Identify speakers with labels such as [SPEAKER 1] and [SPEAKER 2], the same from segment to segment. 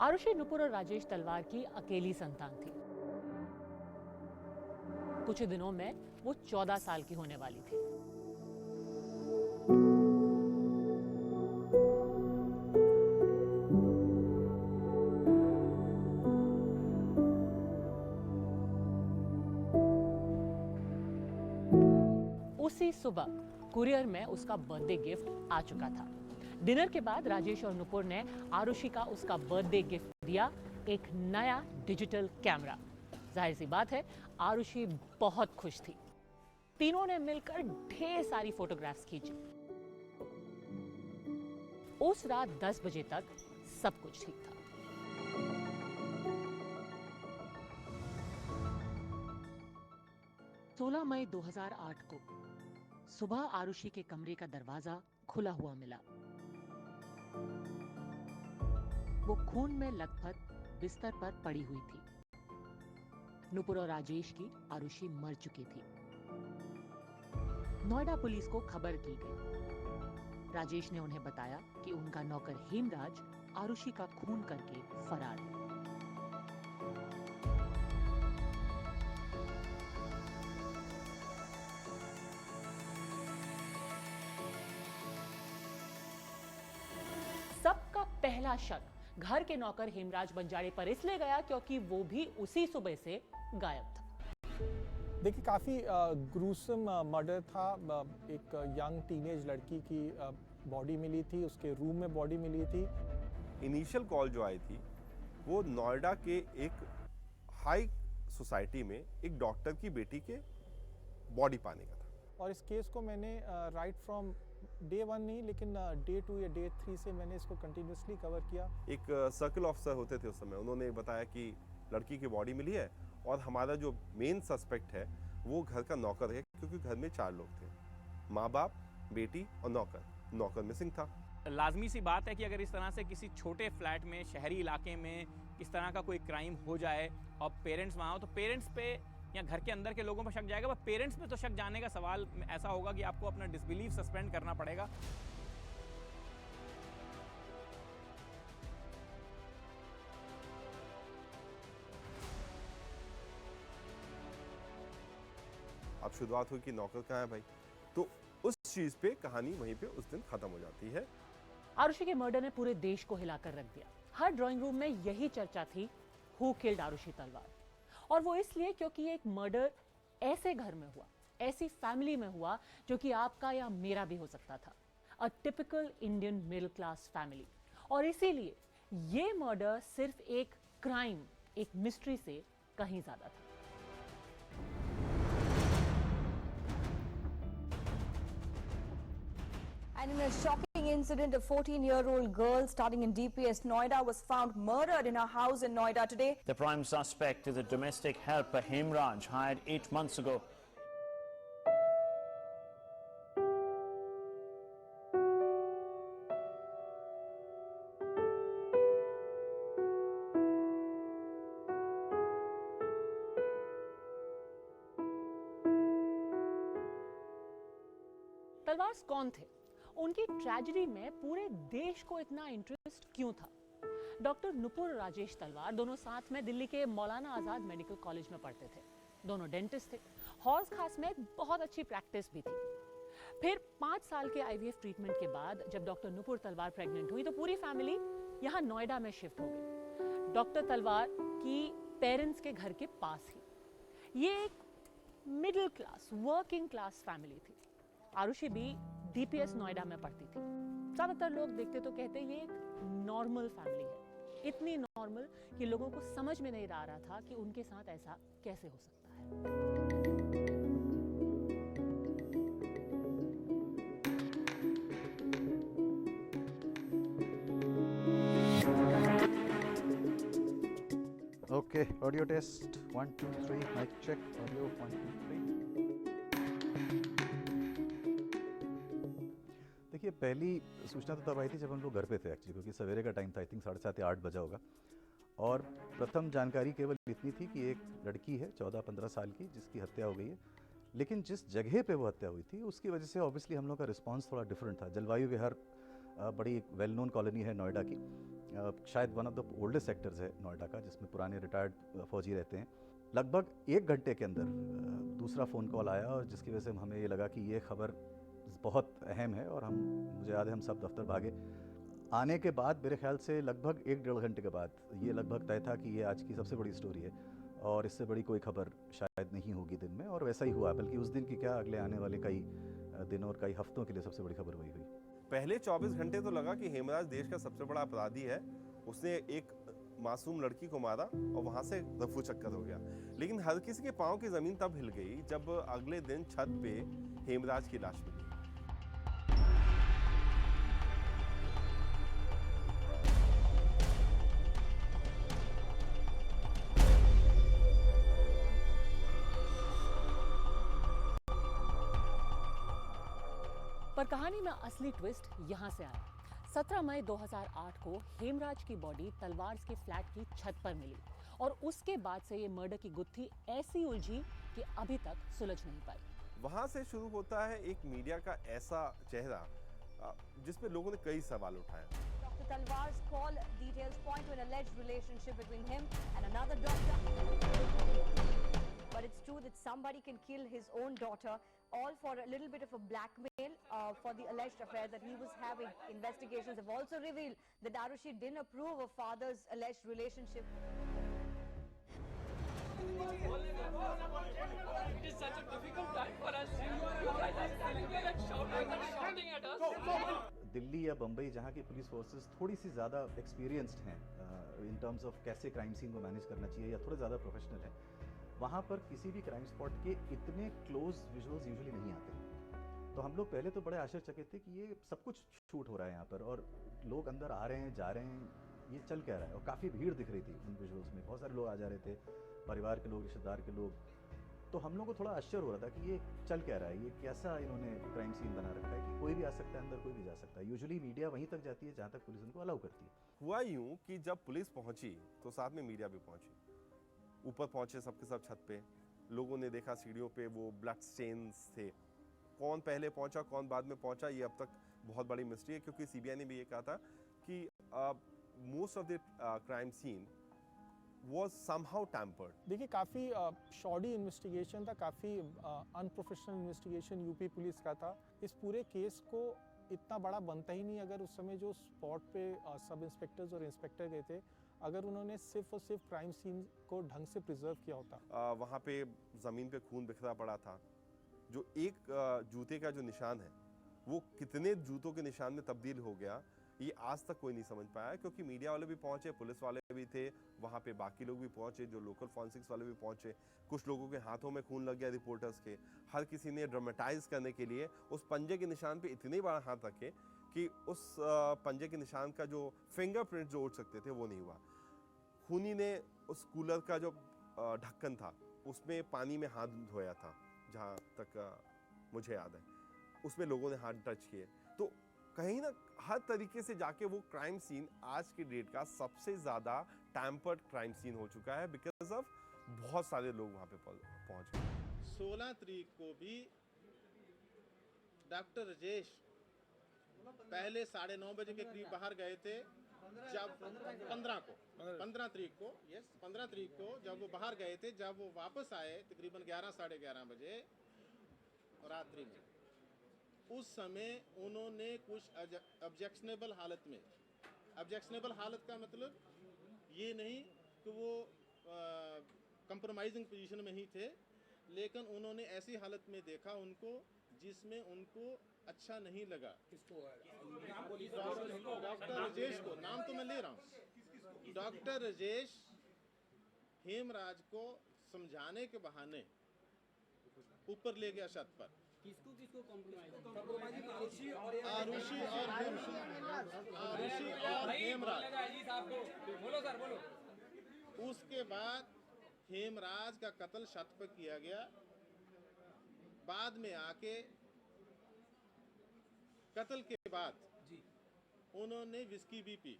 [SPEAKER 1] आरुषि नुपुर और राजेश तलवार की अकेली संतान थी। कुछ ही दिनों में वो 14 साल की होने वाली थी। उसी सुबह कुरियर में उसका बर्थडे गिफ्ट आ चुका था। डिनर के बाद राजेश और नुपुर ने आरुषि का उसका बर्थडे गिफ्ट दिया, एक नया डिजिटल कैमरा। जाहिर सी बात है, आरुषि बहुत खुश थी। तीनों ने मिलकर ढेर सारी फोटोग्राफ्स खींची। उस रात 10 बजे तक सब कुछ ठीक था। सोलह मई 2008 को सुबह आरुषि के कमरे का दरवाजा खुला हुआ मिला। वो खून में लथपथ बिस्तर पर पड़ी हुई थी। नुपुर और राजेश की आरुषि मर चुकी थी। नोएडा पुलिस को खबर की गई। राजेश ने उन्हें बताया कि उनका नौकर हेमराज आरुषि का खून करके फरार है। सबका पहला शक घर के नौकर हेमराज बंजारे पर इसलिए गया क्योंकि वो भी उसी सुबह से गायब था।
[SPEAKER 2] देखिए, काफ़ी ग्रूसम मर्डर था। एक यंग टीनेज लड़की की बॉडी मिली थी, उसके रूम में बॉडी मिली थी।
[SPEAKER 3] इनिशियल कॉल जो आई थी वो नोएडा के एक हाई सोसाइटी में एक डॉक्टर की बेटी के बॉडी पाने का था।
[SPEAKER 2] और इस केस को मैंने राइट फ्रॉम डे 1 नहीं, लेकिन डे 2 या डे 3 से मैंने इसको कंटिन्यूसली कवर किया।
[SPEAKER 3] एक सर्कल ऑफिसर होते थे उस समय, उन्होंने बताया कि लड़की की बॉडी मिली है और हमारा जो मेन सस्पेक्ट है वो घर का नौकर है, क्योंकि घर में 4 लोग थे, माँ बाप, बेटी और नौकर मिसिंग था।
[SPEAKER 4] लाजमी सी बात है कि अगर इस तरह से किसी छोटे फ्लैट में, शहरी इलाके में इस तरह का कोई क्राइम हो जाए और पेरेंट्स वहाँ हो, तो पेरेंट्स पे या घर के अंदर के लोगों पर शक जाएगा। पर पेरेंट्स पे तो शक जाने का सवाल ऐसा होगा कि आपको अपना डिसबिलीफ सस्पेंड करना पड़ेगा।
[SPEAKER 3] अब शुरुआत हुई कि नौकर कहाँ है भाई, तो उस चीज पे कहानी वहीं पे उस दिन खत्म हो जाती है।
[SPEAKER 1] आरुषि के मर्डर ने पूरे देश को हिलाकर रख दिया। हर ड्राइंग रूम में यही चर्चा थी, हु किल्ड आरुषि तलवार। और वो इसलिए क्योंकि एक मर्डर ऐसे घर में हुआ, ऐसी फैमिली में हुआ जो कि आपका या मेरा भी हो सकता था, a typical Indian middle class family. और इसीलिए ये मर्डर सिर्फ एक क्राइम, एक मिस्ट्री से कहीं ज्यादा था।
[SPEAKER 5] And in a shocking incident, a 14-year-old girl studying in DPS Noida was found murdered in her house in Noida today.
[SPEAKER 6] The prime suspect is a domestic helper, Hemraj, hired 8 months ago.
[SPEAKER 1] तलवार कौन थे? उनकी tragedy में पूरे देश को इतना interest क्यों था? डॉक्टर नुपुर और राजेश तलवार दोनों साथ में दिल्ली के मौलाना आजाद मेडिकल कॉलेज में पढ़ते थे। दोनों डेंटिस्ट थे। हौज खास में बहुत अच्छी प्रैक्टिस भी थी। फिर 5 साल के आईवीएफ ट्रीटमेंट के बाद जब डॉक्टर नुपुर तलवार प्रेग्नेंट हुई तो पूरी फैमिली यहाँ नोएडा में शिफ्ट हो गई, डॉक्टर तलवार की पेरेंट्स के घर के पास ही। ये एक middle class, working class family थी। आरुषि भी डीपीएस नोएडा में पढ़ती थी। ज्यादातर लोग देखते तो कहते ये एक नॉर्मल फैमिली है, इतनी नॉर्मल कि लोगों को समझ में नहीं आ रहा था कि उनके साथ ऐसा कैसे हो सकता है।
[SPEAKER 7] Okay, audio test 1 2 3, mic check, audio 1 2 3। देखिए, पहली सूचना तो तब आई थी जब हम लोग घर पे थे एक्चुअली, क्योंकि सवेरे का टाइम था, आई थिंक 7:30 या 8 बजा होगा। और प्रथम जानकारी केवल इतनी थी कि एक लड़की है 14-15 साल की जिसकी हत्या हो गई है। लेकिन जिस जगह पे वो हत्या हुई थी उसकी वजह से ऑब्वियसली हम लोग का रिस्पांस थोड़ा डिफरेंट था। जलवायु विहार बड़ी वेल नोन कॉलोनी है नोएडा की, शायद one of the oldest sectors है नोएडा का, जिसमें पुराने रिटायर्ड फौजी रहते हैं। लगभग 1 घंटे के अंदर दूसरा फ़ोन कॉल आया, और जिसकी वजह से हमें ये लगा कि ये खबर बहुत अहम है, और मुझे याद है हम सब दफ्तर भागे। आने के बाद मेरे ख्याल से लगभग 1-1.5 घंटे के बाद ये लगभग तय था कि ये आज की सबसे बड़ी स्टोरी है, और इससे बड़ी कोई खबर शायद नहीं होगी दिन में, और वैसा ही हुआ। बल्कि उस दिन की क्या, अगले आने वाले कई दिनों और कई हफ्तों के लिए सबसे बड़ी खबर वही हुई।
[SPEAKER 3] पहले 24 घंटे तो लगा कि हेमराज देश का सबसे बड़ा अपराधी है, उसने एक मासूम लड़की को मारा और वहां से रफू चक्कर हो गया। लेकिन हर किसी के पांव की जमीन तब हिल गई जब अगले दिन छत पे हेमराज की लाश मिली।
[SPEAKER 1] पर कहानी में असली ट्विस्ट यहाँ से आया। 17 मई 2008 को हेमराज की बॉडी तलवार्स के फ्लैट की छत पर मिली, और उसके बाद से ये मर्डर की गुत्थी ऐसी उलझी कि अभी तक सुलझ नहीं पाई।
[SPEAKER 3] वहां से शुरू होता है एक मीडिया का ऐसा चेहरा जिसपे लोगों ने कई सवाल उठाए।
[SPEAKER 5] Dr. Talwar's call details point to an alleged relationship between him and another doctor. But it's true that somebody can kill his own daughter, all for a little bit of a blackmail for the alleged affair that he was having. Investigations have also revealed that Arushi didn't approve of father's alleged relationship.
[SPEAKER 8] It is such a difficult time for us. You guys are standing there and shouting at us.
[SPEAKER 7] Delhi या बम्बई, जहाँ की police forces थोड़ी सी ज़्यादा experienced हैं in terms of कैसे crime scene को manage करना चाहिए, या थोड़े ज़्यादा प्रोफेशनल हैं, वहाँ पर किसी भी क्राइम स्पॉट के इतने क्लोज विजुअल्स यूजुअली नहीं आते। तो हम लोग पहले तो बड़े आश्चर्यचकित थे कि ये सब कुछ शूट हो रहा है यहाँ पर, और लोग अंदर आ रहे हैं, जा रहे हैं, ये चल क्या रहा है। और काफ़ी भीड़ दिख रही थी उन विजुअल्स में, बहुत सारे लोग आ जा रहे थे, परिवार के लोग, रिश्तेदार के लोग। तो हम लोग को थोड़ा आश्चर्य हो रहा था कि ये चल क्या रहा है, ये कैसा इन्होंने क्राइम सीन बना रखा है कि कोई भी आ सकता है अंदर, कोई भी जा सकता है। यूजुअली मीडिया वहीं तक जाती है जहाँ तक पुलिस उनको अलाउ करती है।
[SPEAKER 3] हुआ यूं कि जब पुलिस पहुंची तो साथ में मीडिया भी पहुंची। ऊपर पहुंचे सबके सब छत पे, लोगों ने देखा सीढ़ियों पे वो ब्लड स्टेन्स थे। कौन पहले पहुंचा कौन बाद में पहुंचा, ये अब तक बहुत बड़ी मिस्ट्री है, क्योंकि सीबीआई ने भी ये कहा था कि most of the crime scene was somehow tampered.
[SPEAKER 2] देखिए काफ़ी शॉर्डी इन्वेस्टिगेशन था, काफ़ी अनप्रोफेशनल इन्वेस्टिगेशन यूपी पुलिस का था। इस पूरे केस को इतना बड़ा बनता ही नहीं अगर उस समय जो स्पॉट पे सब इंस्पेक्टर्स और इंस्पेक्टर गए थे, अगर उन्होंने सिर्फ और सिर्फ क्राइम सीन को ढंग से प्रिजर्व किया होता।
[SPEAKER 3] वहाँ पे ज़मीन पे खून बिखरा पड़ा था। जो एक जूते का जो निशान है वो कितने जूतों के निशान में तब्दील हो गया, ये आज तक कोई नहीं समझ पाया, क्योंकि मीडिया वाले भी पहुंचे, पुलिस वाले भी थे, वहाँ पे बाकी लोग भी पहुंचे, जो लोकल फॉरेंसिक्स वाले भी पहुंचे। कुछ लोगों के हाथों में खून लग गया रिपोर्टर्स के। हर किसी ने ड्रामेटाइज करने के लिए उस पंजे के निशान पे इतने बड़ा हाथ रखे कि उस पंजे के निशान का जो फिंगरप्रिंट जो उठ सकते थे वो नहीं हुआ। खूनी ने उस कूलर का जो ढक्कन था उसमें पानी में हाथ धोया था, जहाँ तक मुझे याद है, उसमें लोगों ने हाथ टच किए। तो कहीं ना हर तरीके से जाके वो क्राइम सीन आज की डेट का सबसे ज्यादा टैम्पर्ड क्राइम सीन हो चुका है, बिकॉज ऑफ बहुत सारे लोग वहां पे पहुंच गए।
[SPEAKER 9] 16 तारीख को भी डॉक्टर राजेश पहले 9:30 बजे के करीब बाहर गए थे। जब 15 तारीख को जब वो बाहर गए थे, जब वो वापस आए तकरीबन 11 साढ़े 11 बजे रात्रि में, उस समय उन्होंने कुछ ऑब्जेक्शनेबल हालत में, ऑब्जेक्शनेबल हालत का मतलब ये नहीं कि वो कंप्रोमाइजिंग पोजीशन में ही थे, लेकिन उन्होंने ऐसी हालत में देखा उनको जिसमें उनको अच्छा नहीं लगा। किसको? डॉक्टर राजेश को, नाम तो मैं ले रहा हूँ। डॉक्टर राजेश हेमराज को समझाने के बहाने ऊपर ले गया छत पर।
[SPEAKER 8] किसको
[SPEAKER 9] आरुषि और हेमराज।
[SPEAKER 8] बोलो सर, बोलो।
[SPEAKER 9] उसके बाद हेमराज का कत्ल छत पर किया गया। बाद में आके कत्ल के बाद उन्होंने विस्की भी पी।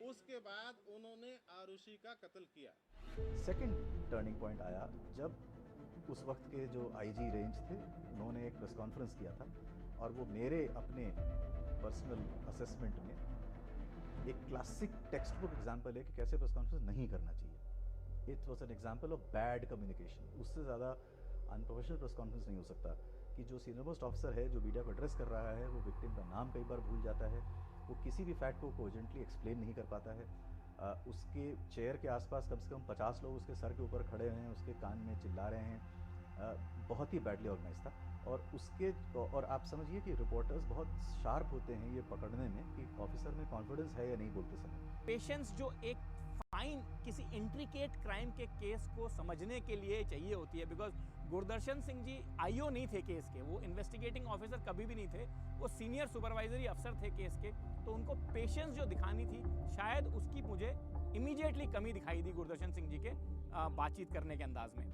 [SPEAKER 9] उसके बाद उन्होंने आरुषि का कत्ल किया।
[SPEAKER 7] सेकंड टर्निंग पॉइंट आया जब उस वक्त के जो आईजी रेंज थे उन्होंने एक प्रेस कॉन्फ्रेंस किया था और वो मेरे अपने पर्सनल असेसमेंट में एक क्लासिक टेक्स्ट बुक एग्जाम्पल है कि कैसे प्रेस कॉन्फ्रेंस नहीं करना चाहिए। It was an example of bad communication. उससे ज़्यादा अनप्रोफेशनल प्रेस कॉन्फ्रेंस नहीं हो सकता कि जो सीनियर मोस्ट ऑफिसर है जो मीडिया को एड्रेस कर रहा है वो विक्टिम का नाम कई बार भूल जाता है, वो किसी भी फैक्ट को कोजेंटली एक्सप्लेन नहीं कर पाता है। उसके चेयर के आसपास कम से कम 50 लोग उसके सर के ऊपर खड़े हैं, उसके कान में चिल्ला रहे हैं। बहुत ही बैडली ऑर्गेनाइज था और आप समझिए कि रिपोर्टर्स बहुत शार्प होते हैं ये पकड़ने में कि ऑफिसर में कॉन्फिडेंस है या नहीं बोलते समय।
[SPEAKER 4] पेशेंस जो एक फाइन किसी इंट्रिकेट क्राइम के केस को समझने के लिए चाहिए होती है, बिकॉज गुरदर्शन सिंह जी आईओ नहीं थे केस के, वो इन्वेस्टिगेटिंग ऑफिसर कभी भी नहीं थे, वो सीनियर सुपरवाइजरी अफसर थे केस के, तो उनको पेशेंस जो दिखानी थी शायद उसकी मुझे इमीडिएटली कमी दिखाई दी गुरदर्शन सिंह जी के बातचीत करने के अंदाज में।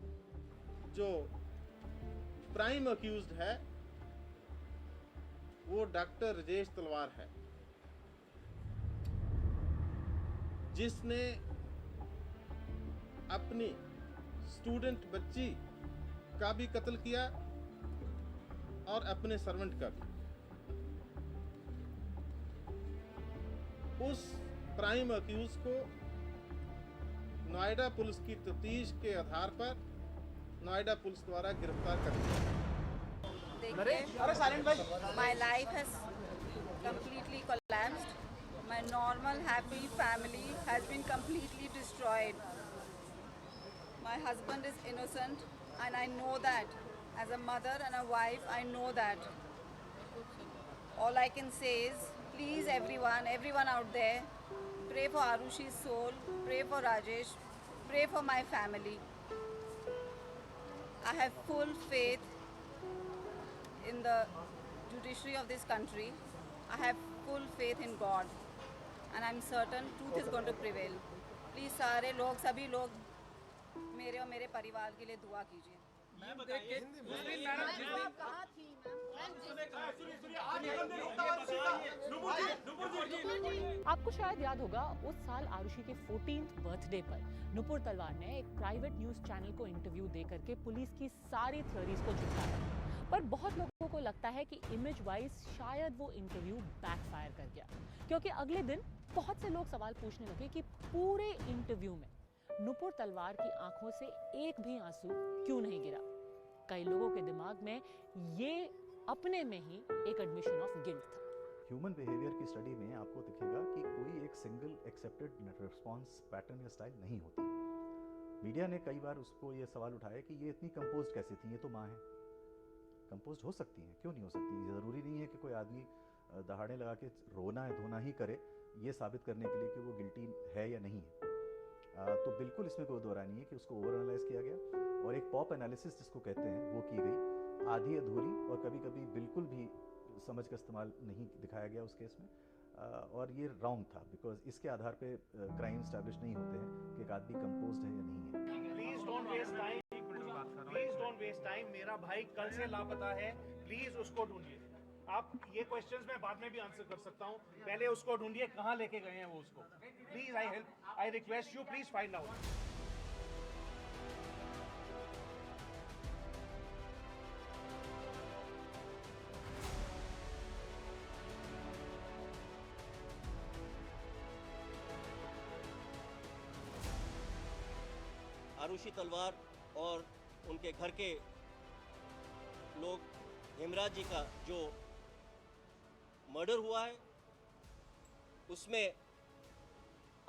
[SPEAKER 9] जो प्राइम अक्यूज्ड है वो डॉक्टर राजेश तलवार है, जिसने अपनी स्टूडेंट बच्ची का भी कत्ल किया और अपने सर्वेंट का भी। उस प्राइम अक्यूज को नोएडा पुलिस की तफ्तीश के आधार पर नोएडा पुलिस द्वारा गिरफ्तार कर लिया।
[SPEAKER 10] My life has completely collapsed. My normal, happy family has been completely destroyed. My husband is innocent, and I know that. As a mother and a wife, I know that. All I can say is, please everyone out there, pray for Arushi's soul, pray for Rajesh, pray for my family. I have full faith in the judiciary of this country. I have full faith in God, and I'm certain truth is going to prevail. Please सारे लोग, सभी लोग मेरे और मेरे परिवार के लिए दुआ कीजिए।
[SPEAKER 1] आपको शायद याद होगा उस साल आरुषि के 14th बर्थडे पर नुपुर तलवार ने एक प्राइवेट न्यूज चैनल को इंटरव्यू दे करके पुलिस की सारी थ्योरीज को झुठलाया, पर बहुत लोगों को लगता है कि इमेज वाइज शायद वो इंटरव्यू बैकफायर कर गया, क्योंकि अगले दिन बहुत से लोग सवाल पूछने लगे कि पूरे इंटरव्यू में नुपुर तलवार की आंखों से एक भी आंसू क्यों नहीं गिरा। कई लोगों के दिमाग में ये अपने में ही एक एडमिशन ऑफ गिल्ट था।
[SPEAKER 7] ह्यूमन बिहेवियर की स्टडी में आपको दिखेगा कि कोई एक सिंगल एक्सेप्टेड रिस्पांस पैटर्न या स्टाइल नहीं होती। मीडिया ने कई बार उसको ये सवाल उठाया कि ये इतनी कंपोज्ड कैसे थी, ये तो माँ है, कंपोज्ड हो सकती हैं, क्यों नहीं हो सकती। ज़रूरी नहीं है कि कोई आदमी दहाड़े लगा के रोना है धोना ही करे ये साबित करने के लिए कि वो गिल्टी है या नहीं है। तो बिल्कुल इसमें कोई दो राय नहीं है कि उसको ओवर एनालाइज किया गया और एक पॉप एनालिसिस जिसको कहते हैं वो की गई, आधी अधूरी और कभी कभी बिल्कुल भी समझ का इस्तेमाल नहीं दिखाया गया उस केस में, और ये रॉन्ग था बिकॉज इसके आधार पे क्राइम स्टैब्लिश नहीं होते हैं कि एक आदमी कंपोज्ड है या नहीं है।
[SPEAKER 11] Please don't waste time, please don't waste time. मेरा भाई कल से लापता है, प्लीज उसको ढूंढिए। आप ये क्वेश्चंस मैं बाद में भी आंसर कर सकता हूँ, पहले उसको ढूंढिए कहाँ लेके गए हैं वो उसको। Please I request you, please find out.
[SPEAKER 12] Aarushi Talwar और उनके घर के लोग, हेमराज जी का जो मर्डर हुआ है उसमें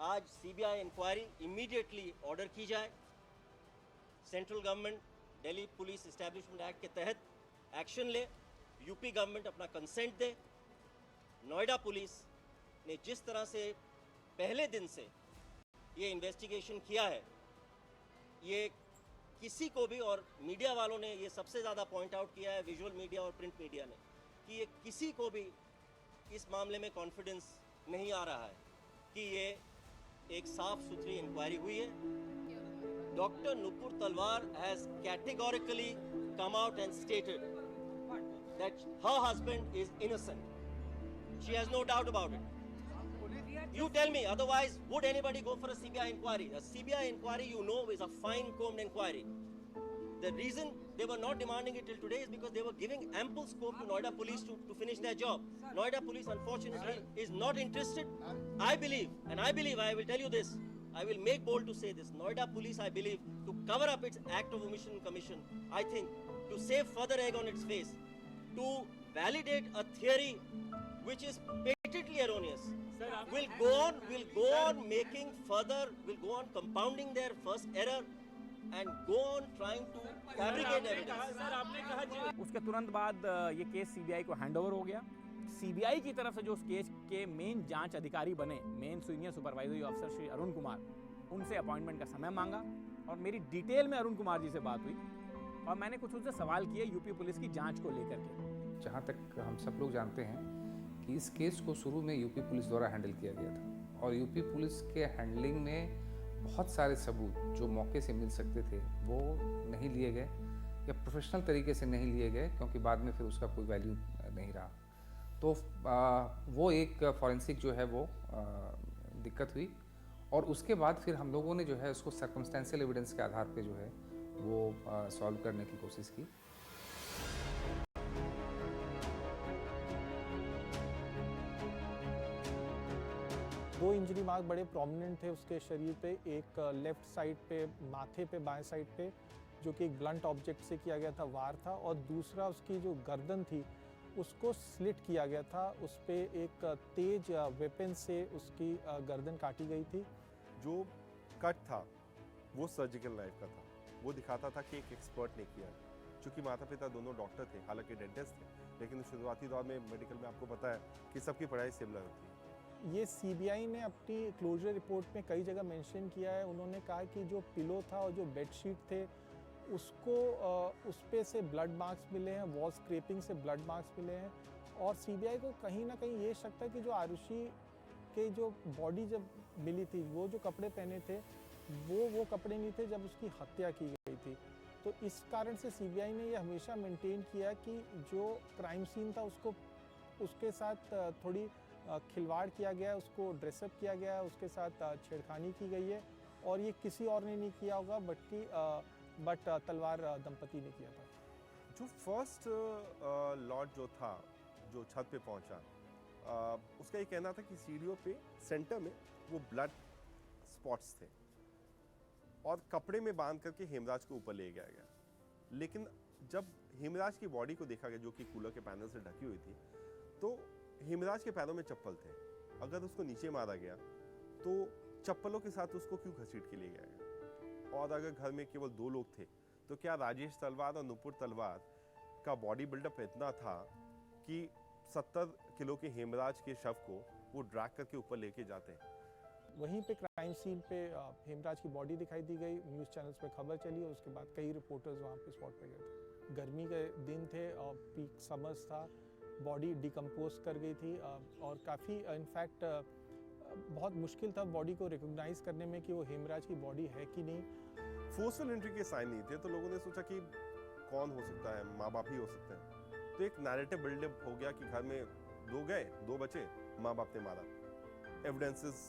[SPEAKER 12] आज सीबीआई इंक्वायरी इमीडिएटली ऑर्डर की जाए। Central government Delhi police establishment act के तहत एक्शन ले, यूपी गवर्नमेंट अपना कंसेंट दे। नोएडा पुलिस ने जिस तरह से पहले दिन से ये इन्वेस्टिगेशन किया है, ये किसी को भी, और मीडिया वालों ने ये सबसे ज़्यादा पॉइंट आउट किया है, विजुअल मीडिया और प्रिंट मीडिया ने, कि ये किसी को भी इस मामले में कॉन्फिडेंस नहीं आ रहा है कि ये एक साफ सुथरी इंक्वायरी हुई है। Doctor Nupur Talwar has categorically come out and stated that her husband is innocent. She has no doubt about it. You tell me, otherwise would anybody go for a CBI inquiry? A CBI inquiry, you know, is a fine-combed inquiry. The reason they were not demanding it till today is because they were giving ample scope to Noida police to finish their job. Noida police, unfortunately, is not interested. I believe, I will tell you this, I will make bold to say this, Noida police, I believe, to cover up its act of omission and commission, I think, to save further egg on its face, to validate a theory which is patently erroneous, will go on making further, will go on compounding their first error and go on trying to fabricate evidence.
[SPEAKER 4] उसके तुरंत बाद ये case CBI को handover हो गया। CBI की तरफ से जो उस केस के मेन जांच अधिकारी बने, main senior supervisory officer Shri Arun Kumar, उनसे अपॉइंटमेंट का समय मांगा और मेरी डिटेल में अरुण कुमार जी से बात हुई और मैंने कुछ उनसे सवाल किए यूपी पुलिस की जांच को लेकर के।
[SPEAKER 13] जहाँ तक हम सब लोग जानते हैं कि इस केस को शुरू में यूपी पुलिस द्वारा हैंडल किया गया था और यूपी पुलिस के हैंडलिंग में बहुत सारे सबूत जो मौके से मिल सकते थे वो नहीं लिए गए या प्रोफेशनल तरीके से नहीं लिए गए, क्योंकि बाद में फिर उसका कोई वैल्यू नहीं रहा। तो वो एक फॉरेंसिक जो है वो दिक्कत हुई और उसके बाद फिर हम लोगों ने जो है उसको सर्कमस्टेंशियल एविडेंस के आधार पे जो है वो सॉल्व करने की कोशिश की।
[SPEAKER 2] दो इंजरी मार्क बड़े प्रोमिनेंट थे उसके शरीर पे, एक लेफ्ट साइड पे माथे पे बाएं साइड पे जो कि एक ब्लंट ऑब्जेक्ट से किया गया था, वार था, और दूसरा उसकी जो गर्दन थी उसको स्लिट किया गया था, उस पे एक तेज वेपन से उसकी गर्दन काटी गई थी।
[SPEAKER 3] जो कट था वो सर्जिकल नाइफ का था, वो दिखाता था कि एक एक्सपर्ट ने किया। चूँकि माता पिता दोनों डॉक्टर थे, हालांकि डेंटिस्ट थे, लेकिन शुरुआती दौर में मेडिकल में आपको पता है कि सबकी पढ़ाई सिमिलर होती है।
[SPEAKER 2] ये सीबीआई ने अपनी क्लोजर रिपोर्ट में कई जगह मेंशन किया है। उन्होंने कहा कि जो पिलो था और जो बेडशीट थे उसको उस पे से ब्लड मार्क्स मिले हैं, वॉल स्क्रैपिंग से ब्लड मार्क्स मिले हैं, और सीबीआई को कहीं ना कहीं ये शक था कि जो आरुषि के जो बॉडी जब मिली थी, वो जो कपड़े पहने थे वो कपड़े नहीं थे जब उसकी हत्या की गई थी। तो इस कारण से सीबीआई ने ये हमेशा मेंटेन किया कि जो क्राइम सीन था उसको उसके साथ थोड़ी खिलवाड़ किया गया है, उसको ड्रेसअप किया गया है, उसके साथ छेड़खानी की गई है, और ये किसी और ने नहीं किया होगा बट तलवार दंपति ने किया था।
[SPEAKER 3] जो फर्स्ट लॉट जो था, जो छत पे पहुंचा, उसका ये कहना था कि सीढ़ियों पे सेंटर में वो ब्लड स्पॉट्स थे और कपड़े में बांध करके हेमराज को ऊपर ले गया गया। लेकिन जब हेमराज की बॉडी को देखा गया जो कि कूलर के पैनल से ढकी हुई थी, तो हेमराज के पैरों में चप्पल थे। अगर उसको नीचे मारा गया तो चप्पलों के साथ उसको क्यों घसीट के ले गया गया? और अगर घर में केवल दो लोग थे तो क्या राजेश तलवार और नुपुर तलवार का बॉडी बिल्डअप इतना था कि 70 किलो के हेमराज के शव को वो ड्रैग करके ऊपर लेके जाते हैं?
[SPEAKER 2] वहीं पे क्राइम सीन पे हेमराज की बॉडी दिखाई दी गई, न्यूज़ चैनल्स पे खबर चली और उसके बाद कई रिपोर्टर्स वहाँ पे स्पॉट पे गए थे। गर्मी के दिन थे और पीक समर्स था, बॉडी डिकम्पोज कर गई थी और काफ़ी इनफैक्ट बहुत मुश्किल था बॉडी को रिकॉग्नाइज करने में कि वो हेमराज की बॉडी है कि नहीं।
[SPEAKER 3] फोर्सफुल एंट्री के साइन नहीं थे, तो लोगों ने सोचा कि कौन हो सकता है, माँ बाप ही हो सकते हैं। तो एक नैरेटिव बिल्डअप हो गया कि घर में दो गए, दो बचे, माँ बाप ने मारा। एविडेंसेस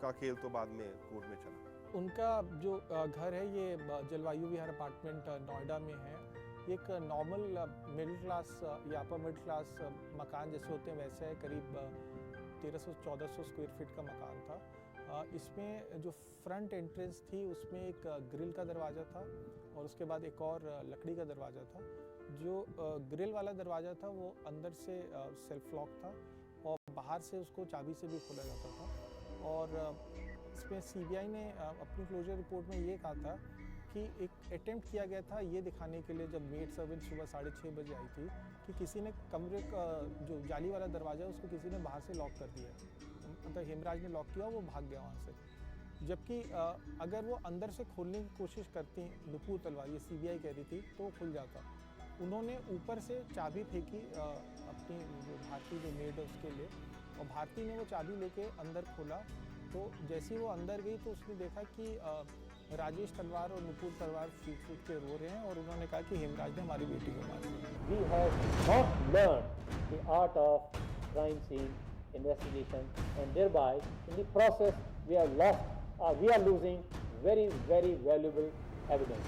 [SPEAKER 3] का खेल तो बाद में कोर्ट में चला।
[SPEAKER 2] उनका जो घर है ये जलवायु विहार अपार्टमेंट नोएडा में है। एक नॉर्मल मिडिल क्लास या अपर मिडिल क्लास मकान जैसे होते हैं वैसे है, करीब 1300-1400 स्क्वायर फीट का मकान था। इसमें जो फ्रंट एंट्रेंस थी उसमें एक ग्रिल का दरवाज़ा था और उसके बाद एक और लकड़ी का दरवाज़ा था। जो ग्रिल वाला दरवाज़ा था वो अंदर से सेल्फ लॉक था और बाहर से उसको चाबी से भी खोला जाता था। और इसमें सीबीआई ने अपनी क्लोजर रिपोर्ट में ये कहा था कि एक अटेम्प्ट किया गया था ये दिखाने के लिए, जब मेड सर्वेंट सुबह 6:30 बजे आई थी, कि किसी ने कमरे का जो जाली वाला दरवाज़ा उसको किसी ने बाहर से लॉक कर दिया, मतलब हेमराज ने लॉक किया, वो भाग गया वहाँ से। जबकि अगर वो अंदर से खोलने की कोशिश करती नुपुर तलवार, ये सीबीआई कह रही थी, तो खुल जाता। उन्होंने ऊपर से चाबी फेंकी अपनी जो भारती जो मेड है उसके लिए, और भारती ने वो चाबी लेके अंदर खोला। तो जैसे ही वो अंदर गई तो उसने देखा कि राजेश तलवार और नुपुर तलवार फूट के रो रहे हैं और उन्होंने कहा कि हेमराज ने हमारी बेटी को मार दिया।
[SPEAKER 14] We have not learned the art of crime scene investigation, and thereby in the process we are losing very, very valuable evidence.